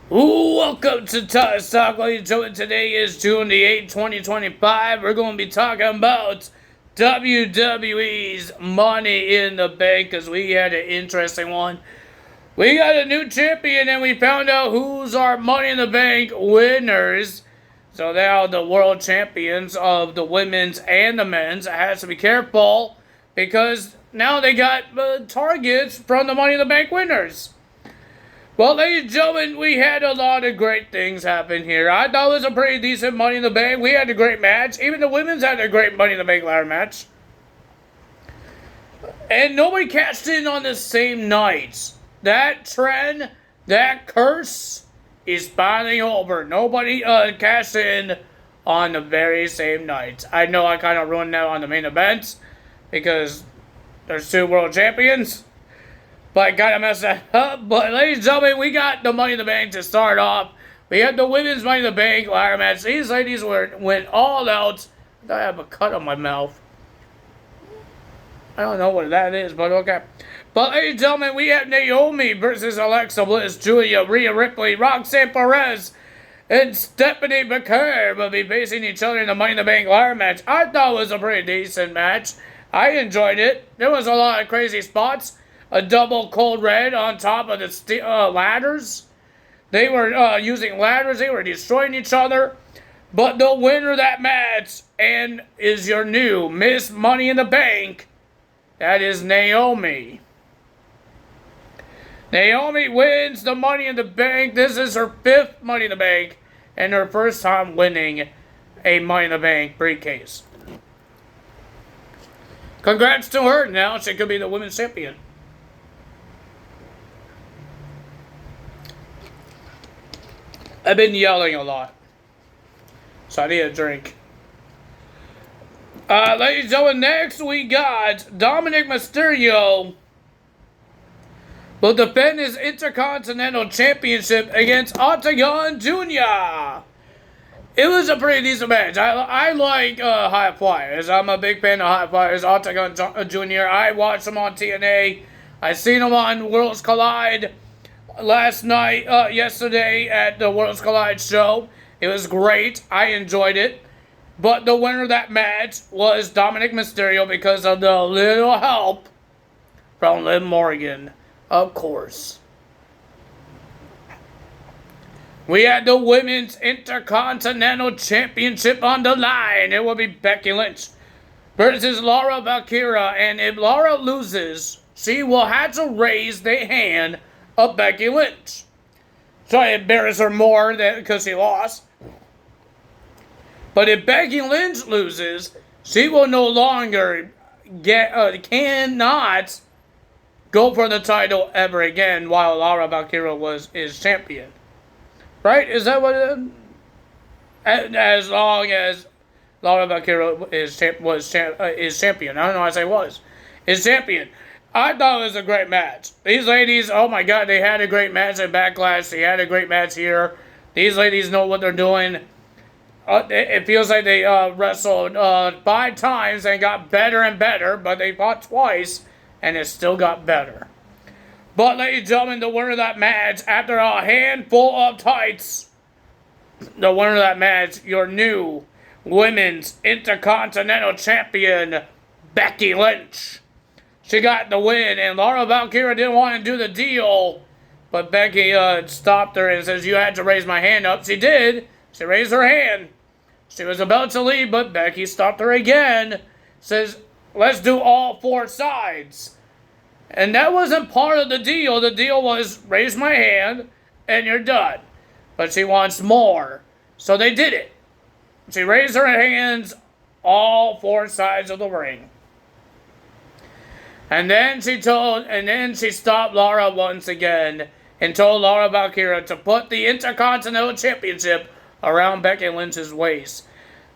Welcome to Todd's Talk, ladies and gentlemen. Today is June the 8th, 2025. We're going to be talking about WWE's Money in the Bank because we had an interesting one. We got a new champion and we found out who's our Money in the Bank winners. So now the world champions of the women's and the men's has to be careful because now they got targets from the Money in the Bank winners. Well, ladies and gentlemen, we had a lot of great things happen here. I thought it was a pretty decent Money in the Bank. We had a great match. Even the women's had a great Money in the Bank ladder match. And nobody cashed in on the same nights. That trend, that curse is finally over. Nobody cashed in on the very same nights. I know I kind of ruined that on the main events because there's two world champions. But I gotta mess that up. But ladies and gentlemen, we got the Money in the Bank to start off. We had the women's Money in the Bank ladder match. These ladies went all out. I have a cut on my mouth. I don't know what that is, but okay. But ladies and gentlemen, we have Naomi versus Alexa Bliss, Julia, Rhea Ripley, Roxanne Perez, and Stephanie McCurry will be facing each other in the Money in the Bank ladder match. I thought it was a pretty decent match. I enjoyed it. There was a lot of crazy spots. A double cold red on top of the ladders. They were using ladders. They were destroying each other. But the winner of that match and is your new Miss Money in the Bank. That is Naomi. Naomi wins the Money in the Bank. This is her 5th Money in the Bank and her first time winning a Money in the Bank briefcase. Congrats to her. Now she could be the women's champion. I've been yelling a lot, so I need a drink. Ladies and gentlemen, next we got Dominic Mysterio will defend his Intercontinental Championship against Octagon Jr. It was a pretty decent match. I like High Flyers. I'm a big fan of High Flyers. Octagon Jr. I watched him on TNA. I seen him on Worlds Collide last night, yesterday at the Worlds Collide show. It was great. I enjoyed it. But the winner of that match was Dominic Mysterio because of the little help from Liv Morgan, of course. We had the Women's Intercontinental Championship on the line. It will be Becky Lynch versus Laura Valkyria. And if Laura loses, she will have to raise the hand of Becky Lynch. So I embarrass her more because she lost. But if Becky Lynch loses, she will no longer cannot go for the title ever again while Laura Valkyria is champion. Right? Is that what it is? As long as Laura Valkyria is champion. I don't know why I say was. Is champion. I thought it was a great match. These ladies, oh my god, they had a great match at Backlash. They had a great match here. These ladies know what they're doing. It feels like they wrestled 5 times and got better and better, but they fought twice and it still got better. But ladies and gentlemen, the winner of that match, after a handful of tights, the winner of that match, your new Women's Intercontinental Champion, Becky Lynch. She got the win, and Laura Valkyria didn't want to do the deal, but Becky stopped her and says, you had to raise my hand up. She did. She raised her hand. She was about to leave, but Becky stopped her again. Says, let's do all 4 sides. And that wasn't part of the deal. The deal was, raise my hand, and you're done. But she wants more. So they did it. She raised her hands all 4 sides of the ring. And then she stopped Laura once again and told Laura Valkyria to put the Intercontinental Championship around Becky Lynch's waist.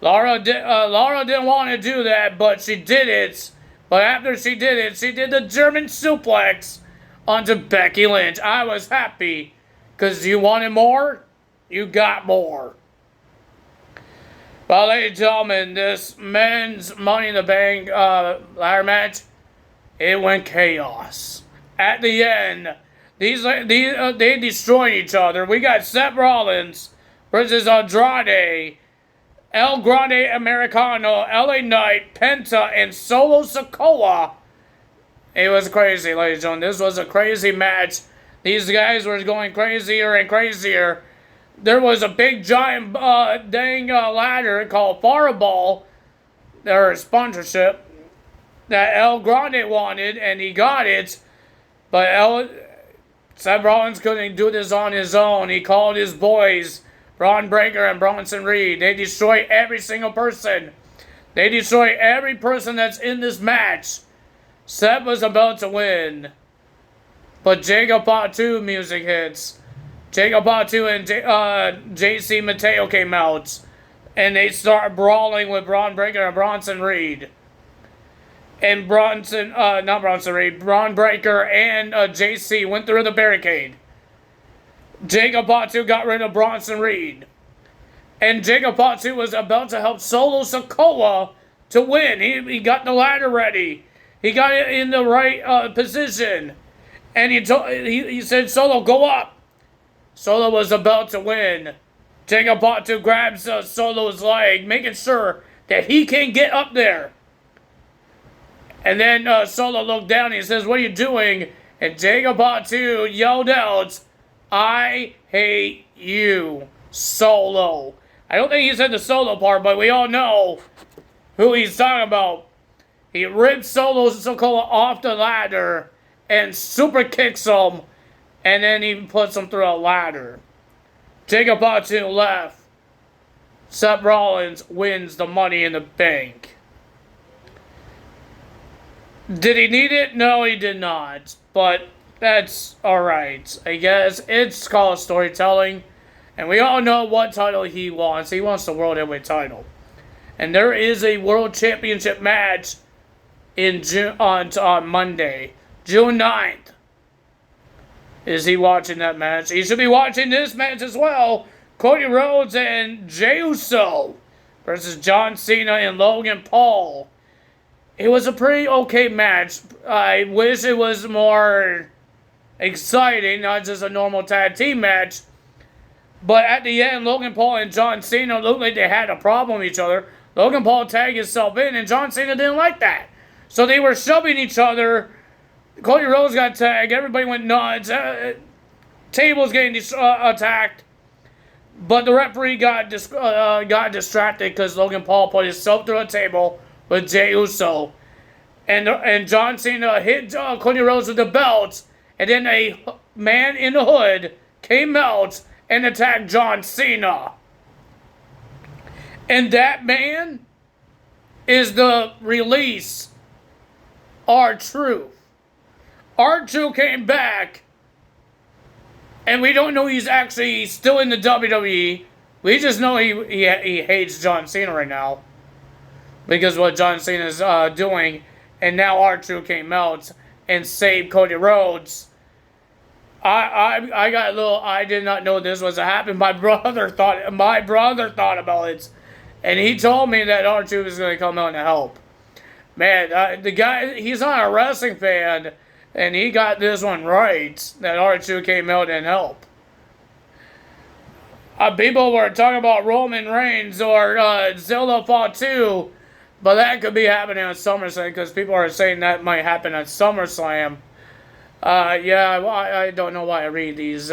Laura didn't want to do that, but she did it. But after she did it, she did the German suplex onto Becky Lynch. I was happy because you wanted more, you got more. Well, ladies and gentlemen, this men's Money in the Bank ladder match, it went chaos. At the end, They destroyed each other. We got Seth Rollins versus Andrade, El Grande Americano, LA Knight, Penta, and Solo Sikoa. It was crazy, ladies and gentlemen. This was a crazy match. These guys were going crazier and crazier. There was a big giant ladder called Fireball, their sponsorship, that El Grande wanted, and he got it. But Seth Rollins couldn't do this on his own. He called his boys, Braun Breaker and Bronson Reed. They destroy every single person. They destroy every person that's in this match. Seth was about to win. But Jacob Fatu music hits. Jacob Fatu and JC Mateo came out. And they start brawling with Braun Breaker and Bronson Reed. And Braun Breaker and JC went through the barricade. Jacob Fatu got rid of Bronson Reed. And Jacob Fatu was about to help Solo Sikoa to win. He got the ladder ready. He got it in the right position. And he said, Solo, go up. Solo was about to win. Jacob Fatu grabs Solo's leg, making sure that he can get up there. And then Solo looked down and he says, what are you doing? And Jacob Fatu yelled out, I hate you, Solo. I don't think he said the Solo part, but we all know who he's talking about. He ripped Solo Sikoa off the ladder and super kicks him, and then he puts him through a ladder. Jacob Fatu left. Seth Rollins wins the Money in the Bank. Did he need it? No, he did not. But that's alright. I guess it's called storytelling. And we all know what title he wants. He wants the World Heavyweight title. And there is a World Championship match in on Monday, June 9th. Is he watching that match? He should be watching this match as well. Cody Rhodes and Jey Uso versus John Cena and Logan Paul. It was a pretty okay match. I wish it was more exciting, not just a normal tag team match. But at the end, Logan Paul and John Cena looked like they had a problem with each other. Logan Paul tagged himself in, and John Cena didn't like that. So they were shoving each other. Cody Rhodes got tagged. Everybody went nuts. Tables getting attacked. But the referee got distracted because Logan Paul put himself through a table with Jey Uso. And John Cena hit Cody Rhodes with the belt. And then a man in the hood came out and attacked John Cena. And that man is the Release, R-Truth. R-Truth came back, and we don't know he's actually still in the WWE. We just know he hates John Cena right now because what John Cena's doing. And now R-Truth came out and saved Cody Rhodes. I got a little. I did not know this was happening. My brother thought about it, and he told me that R-Truth was going to come out and help. Man, the guy, he's not a wrestling fan, and he got this one right. That R-Truth came out and helped. People were talking about Roman Reigns or Zilla Fatu, but that could be happening at SummerSlam because people are saying that might happen at SummerSlam. I don't know why I read these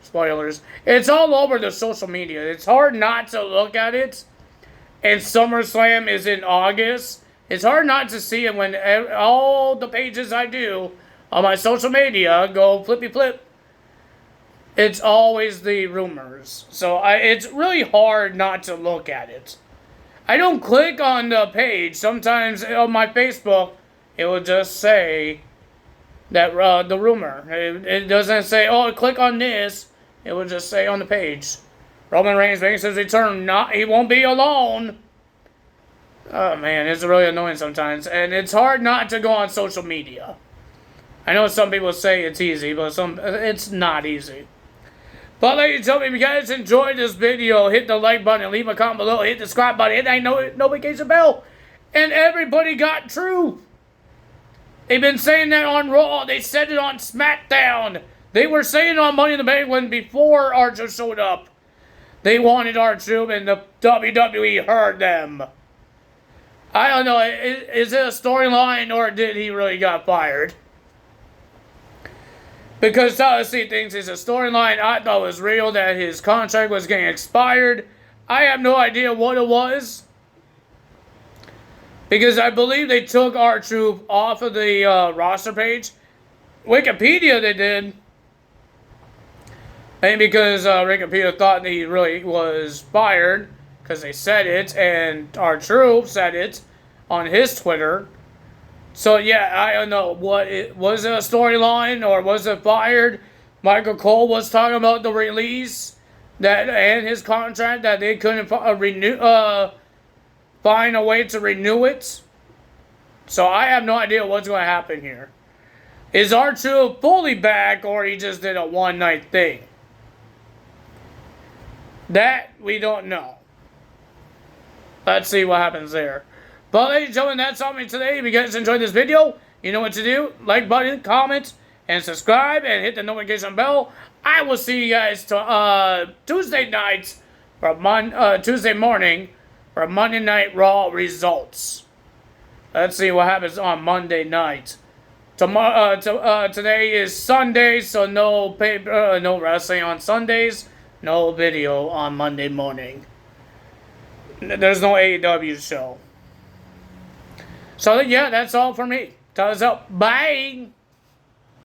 spoilers. It's all over the social media. It's hard not to look at it. And SummerSlam is in August. It's hard not to see it when all the pages I do on my social media go flippy flip. It's always the rumors. So it's really hard not to look at it. I don't click on the page. Sometimes on my Facebook, it will just say that the rumor. It doesn't say, oh, click on this. It will just say on the page, Roman Reigns makes his return. He won't be alone. Oh man, it's really annoying sometimes, and it's hard not to go on social media. I know some people say it's easy, but it's not easy. But ladies and gentlemen, if you guys enjoyed this video, hit the like button, leave a comment below, hit the subscribe button, hit that notification bell, and everybody got truth. They've been saying that on Raw. They said it on SmackDown. They were saying on Money in the Bank when before R-Truth showed up, they wanted R-Truth and the WWE heard them. I don't know, is it a storyline or did he really got fired? Because Tennessee thinks it's a storyline. I thought it was real that his contract was getting expired. I have no idea what it was. Because I believe they took R-Truth off of the roster page. Wikipedia they did. Maybe because Wikipedia thought that he really was fired. Because they said it. And R-Truth said it on his Twitter. So yeah, I don't know. Was it a storyline or was it fired? Michael Cole was talking about the release that and his contract that they couldn't find a way to renew it. So I have no idea what's going to happen here. Is R-Truth fully back or he just did a one-night thing? That we don't know. Let's see what happens there. But ladies and gentlemen, that's all for me today. If you guys enjoyed this video, you know what to do. Like button, comment, and subscribe, and hit the notification bell. I will see you guys Tuesday night or Tuesday morning for Monday Night Raw results. Let's see what happens on Monday night. Tomorrow, today is Sunday, so no no wrestling on Sundays. No video on Monday morning. There's no AEW show. So yeah, that's all for me. Thumbs up. Bye.